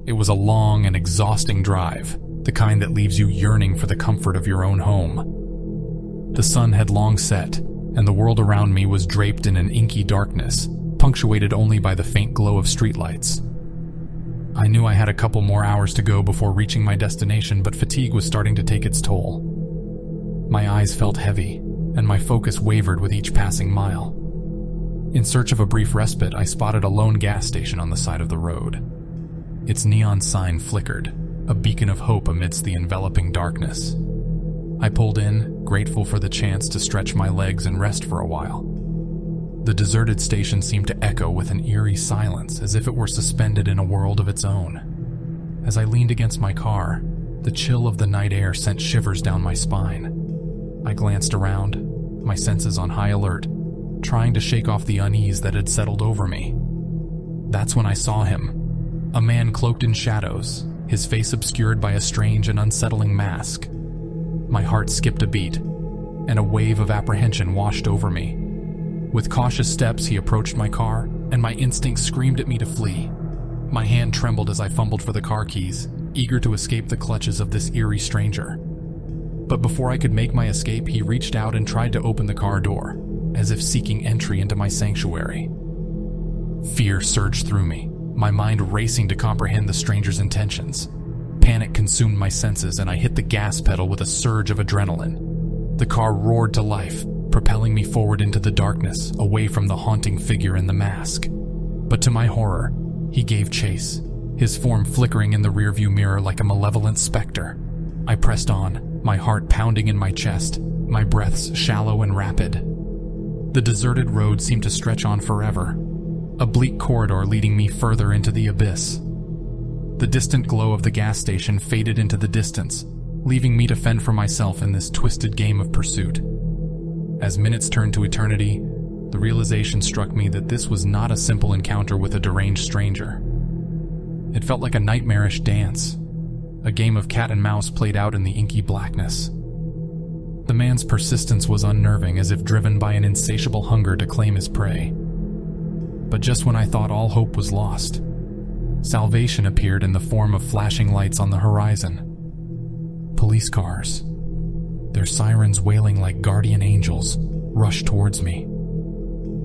It was a long and exhausting drive, the kind that leaves you yearning for the comfort of your own home. The sun had long set, and the world around me was draped in an inky darkness, punctuated only by the faint glow of streetlights. I knew I had a couple more hours to go before reaching my destination, but fatigue was starting to take its toll. My eyes felt heavy, and my focus wavered with each passing mile. In search of a brief respite, I spotted a lone gas station on the side of the road. Its neon sign flickered, a beacon of hope amidst the enveloping darkness. I pulled in, grateful for the chance to stretch my legs and rest for a while. The deserted station seemed to echo with an eerie silence, as if it were suspended in a world of its own. As I leaned against my car, the chill of the night air sent shivers down my spine. I glanced around, my senses on high alert, trying to shake off the unease that had settled over me. That's when I saw him, a man cloaked in shadows, his face obscured by a strange and unsettling mask. My heart skipped a beat, and a wave of apprehension washed over me. With cautious steps, he approached my car, and my instincts screamed at me to flee. My hand trembled as I fumbled for the car keys, eager to escape the clutches of this eerie stranger. But before I could make my escape, he reached out and tried to open the car door, as if seeking entry into my sanctuary. Fear surged through me, my mind racing to comprehend the stranger's intentions. Panic consumed my senses, and I hit the gas pedal with a surge of adrenaline. The car roared to life, propelling me forward into the darkness, away from the haunting figure in the mask. But to my horror, he gave chase, his form flickering in the rearview mirror like a malevolent specter. I pressed on, my heart pounding in my chest, my breaths shallow and rapid. The deserted road seemed to stretch on forever, a bleak corridor leading me further into the abyss. The distant glow of the gas station faded into the distance, leaving me to fend for myself in this twisted game of pursuit. As minutes turned to eternity, the realization struck me that this was not a simple encounter with a deranged stranger. It felt like a nightmarish dance, a game of cat and mouse played out in the inky blackness. The man's persistence was unnerving, as if driven by an insatiable hunger to claim his prey. But just when I thought all hope was lost, salvation appeared in the form of flashing lights on the horizon. Police cars, their sirens wailing like guardian angels, rushed towards me.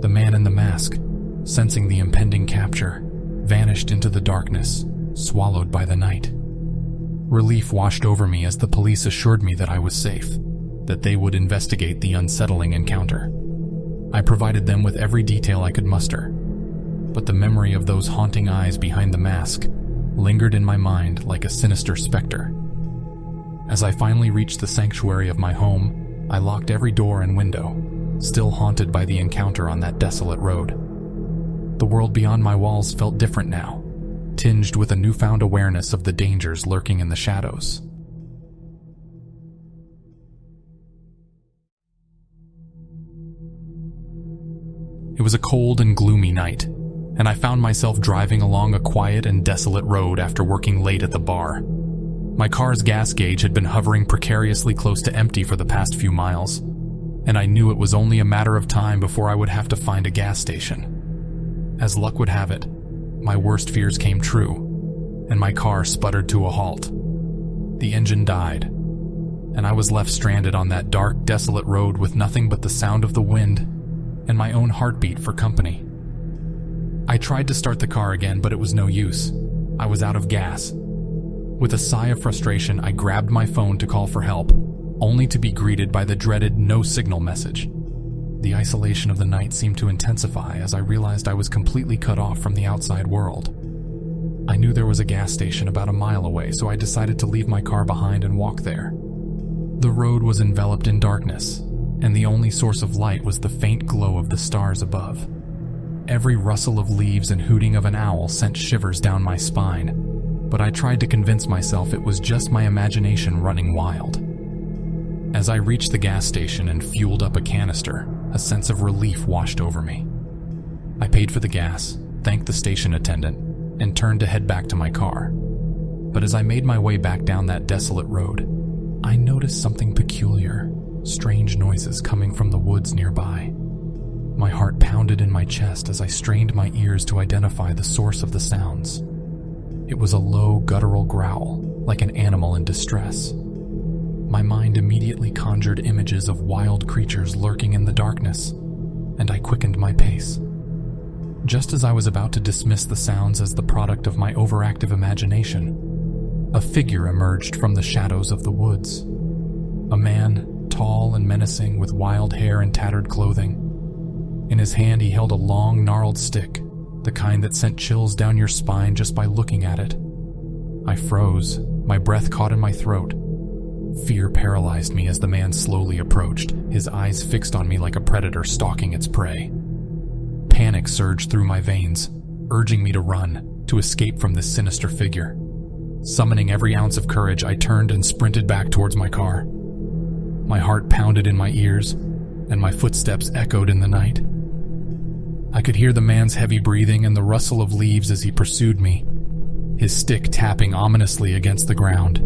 The man in the mask, sensing the impending capture, vanished into the darkness, swallowed by the night. Relief washed over me as the police assured me that I was safe, that they would investigate the unsettling encounter. I provided them with every detail I could muster, but the memory of those haunting eyes behind the mask lingered in my mind like a sinister specter. As I finally reached the sanctuary of my home, I locked every door and window, still haunted by the encounter on that desolate road. The world beyond my walls felt different now, tinged with a newfound awareness of the dangers lurking in the shadows. It was a cold and gloomy night, and I found myself driving along a quiet and desolate road after working late at the bar. My car's gas gauge had been hovering precariously close to empty for the past few miles, and I knew it was only a matter of time before I would have to find a gas station. As luck would have it, my worst fears came true, and my car sputtered to a halt. The engine died, and I was left stranded on that dark, desolate road with nothing but the sound of the wind and my own heartbeat for company. I tried to start the car again, but it was no use. I was out of gas. With a sigh of frustration, I grabbed my phone to call for help, only to be greeted by the dreaded no-signal message. The isolation of the night seemed to intensify as I realized I was completely cut off from the outside world. I knew there was a gas station about a mile away, so I decided to leave my car behind and walk there. The road was enveloped in darkness, and the only source of light was the faint glow of the stars above. Every rustle of leaves and hooting of an owl sent shivers down my spine, but I tried to convince myself it was just my imagination running wild. As I reached the gas station and fueled up a canister, a sense of relief washed over me. I paid for the gas, thanked the station attendant, and turned to head back to my car. But as I made my way back down that desolate road, I noticed something peculiar, strange noises coming from the woods nearby. My heart pounded in my chest as I strained my ears to identify the source of the sounds. It was a low, guttural growl, like an animal in distress. My mind immediately conjured images of wild creatures lurking in the darkness, and I quickened my pace. Just as I was about to dismiss the sounds as the product of my overactive imagination, a figure emerged from the shadows of the woods. A man, tall and menacing, with wild hair and tattered clothing. In his hand he held a long, gnarled stick, the kind that sent chills down your spine just by looking at it. I froze, my breath caught in my throat. Fear paralyzed me as the man slowly approached, his eyes fixed on me like a predator stalking its prey. Panic surged through my veins, urging me to run, to escape from this sinister figure. Summoning every ounce of courage, I turned and sprinted back towards my car. My heart pounded in my ears, and my footsteps echoed in the night. I could hear the man's heavy breathing and the rustle of leaves as he pursued me, his stick tapping ominously against the ground.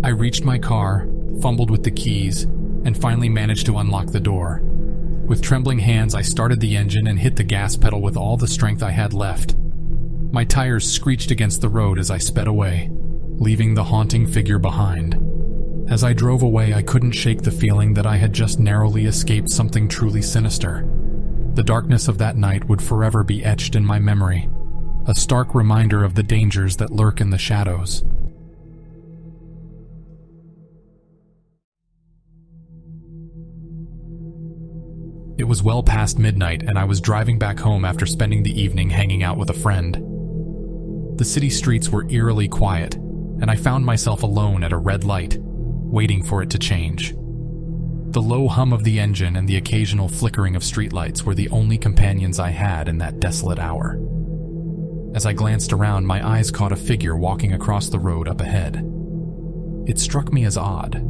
I reached my car, fumbled with the keys, and finally managed to unlock the door. With trembling hands, I started the engine and hit the gas pedal with all the strength I had left. My tires screeched against the road as I sped away, leaving the haunting figure behind. As I drove away, I couldn't shake the feeling that I had just narrowly escaped something truly sinister. The darkness of that night would forever be etched in my memory, a stark reminder of the dangers that lurk in the shadows. It was well past midnight, and I was driving back home after spending the evening hanging out with a friend. The city streets were eerily quiet, and I found myself alone at a red light, waiting for it to change. The low hum of the engine and the occasional flickering of streetlights were the only companions I had in that desolate hour. As I glanced around, my eyes caught a figure walking across the road up ahead. It struck me as odd,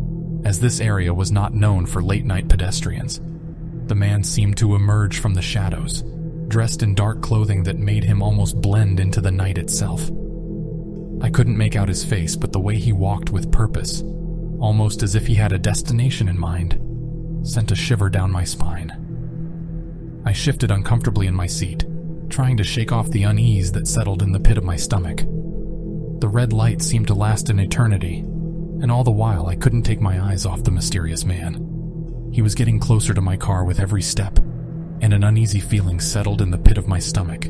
as this area was not known for late-night pedestrians. The man seemed to emerge from the shadows, dressed in dark clothing that made him almost blend into the night itself. I couldn't make out his face, but the way he walked with purpose, almost as if he had a destination in mind, sent a shiver down my spine. I shifted uncomfortably in my seat, trying to shake off the unease that settled in the pit of my stomach. The red light seemed to last an eternity, and all the while I couldn't take my eyes off the mysterious man. He was getting closer to my car with every step, and an uneasy feeling settled in the pit of my stomach.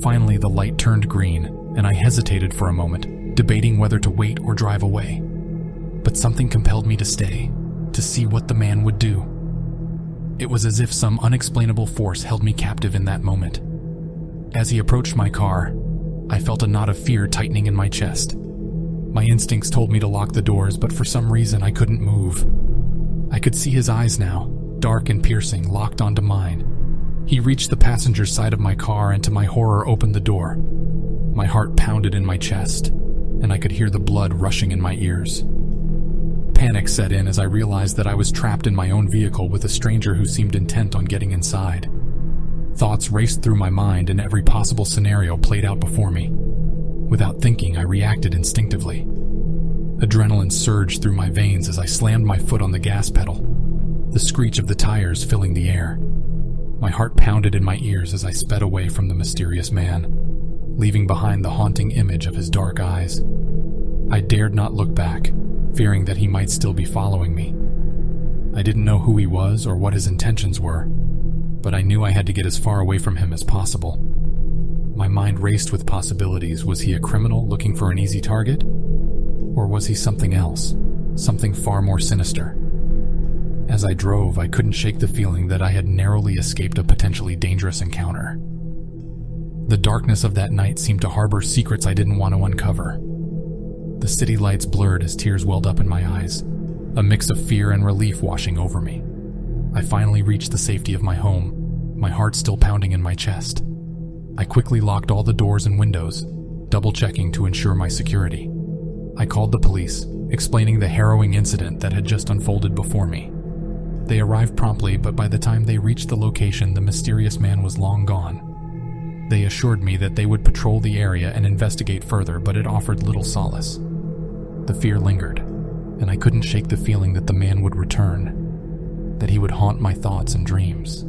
Finally, the light turned green, and I hesitated for a moment, debating whether to wait or drive away. But something compelled me to stay, to see what the man would do. It was as if some unexplainable force held me captive in that moment. As he approached my car, I felt a knot of fear tightening in my chest. My instincts told me to lock the doors, but for some reason I couldn't move. I could see his eyes now, dark and piercing, locked onto mine. He reached the passenger side of my car and to my horror opened the door. My heart pounded in my chest, and I could hear the blood rushing in my ears. Panic set in as I realized that I was trapped in my own vehicle with a stranger who seemed intent on getting inside. Thoughts raced through my mind and every possible scenario played out before me. Without thinking, I reacted instinctively. Adrenaline surged through my veins as I slammed my foot on the gas pedal, the screech of the tires filling the air. My heart pounded in my ears as I sped away from the mysterious man, leaving behind the haunting image of his dark eyes. I dared not look back, fearing that he might still be following me. I didn't know who he was or what his intentions were, but I knew I had to get as far away from him as possible. My mind raced with possibilities. Was he a criminal looking for an easy target? Or was he something else, something far more sinister? As I drove, I couldn't shake the feeling that I had narrowly escaped a potentially dangerous encounter. The darkness of that night seemed to harbor secrets I didn't want to uncover. The city lights blurred as tears welled up in my eyes, a mix of fear and relief washing over me. I finally reached the safety of my home, my heart still pounding in my chest. I quickly locked all the doors and windows, double-checking to ensure my security. I called the police, explaining the harrowing incident that had just unfolded before me. They arrived promptly, but by the time they reached the location, the mysterious man was long gone. They assured me that they would patrol the area and investigate further, but it offered little solace. The fear lingered, and I couldn't shake the feeling that the man would return, that he would haunt my thoughts and dreams.